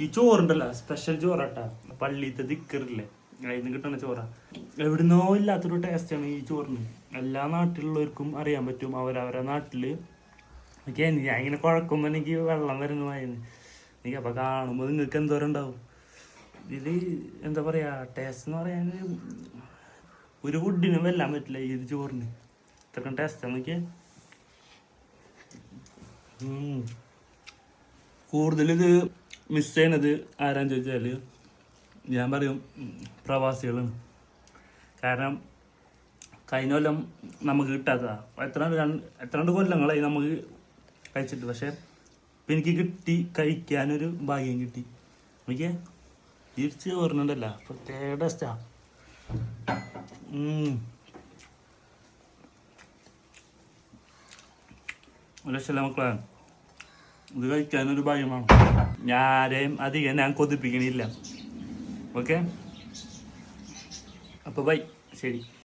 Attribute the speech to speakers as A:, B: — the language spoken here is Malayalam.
A: ഈ ചോറുണ്ടല്ലോ സ്പെഷ്യൽ ചോറാട്ടാ, പള്ളിത്തെ ദിക്കറില്ലേ അതിന് കിട്ടുന്ന ചോറാ. എവിടുന്നോ ഇല്ലാത്തൊരു ടേസ്റ്റാണ് ഈ ചോറിന്. എല്ലാ നാട്ടിലുള്ളവർക്കും അറിയാൻ പറ്റും. അവരവരുടെ നാട്ടില് ഞാൻ ഇങ്ങനെ കുഴക്കുമ്പോൾ എനിക്ക് വെള്ളം വരുന്നതായിരുന്നു. എനിക്ക് അപ്പം കാണുമ്പോൾ നിങ്ങൾക്ക് എന്തോരം ഉണ്ടാവും. ഇത് എന്താ പറയുക, ടേസ്റ്റ് എന്ന് പറയാൻ ഒരു ഫുഡിനും വെല്ലാൻ പറ്റില്ല ഈ ചോറിന്. ഇത്രയും ടേസ്റ്റാണ് നോക്കിയേ. കൂടുതലിത് മിസ് ചെയ്യണത് ആരാന്ന് ചോദിച്ചാൽ ഞാൻ പറയും പ്രവാസികളാണ്. കാരണം കഴിഞ്ഞ കൊല്ലം നമുക്ക് കിട്ടാത്തതാണ്. എത്ര കൊല്ലങ്ങളായി നമുക്ക് കഴിച്ചിട്ട്. പക്ഷെ ഇപ്പം എനിക്ക് കിട്ടി, കഴിക്കാനൊരു ഭാഗ്യം കിട്ടി. എനിക്ക് തിരിച്ച് ഓർമ്മണ്ടല്ല, പ്രത്യേക ടേസ്റ്റാ. രക്ഷയില്ല മക്കളെ, ഇത് കഴിക്കാനൊരു ഭാഗ്യമാണ്. ഞാനേയും അധികം ഞാൻ കൊതിപ്പിക്കണില്ല. ഓക്കെ, അപ്പോൾ ബൈ, ശരി.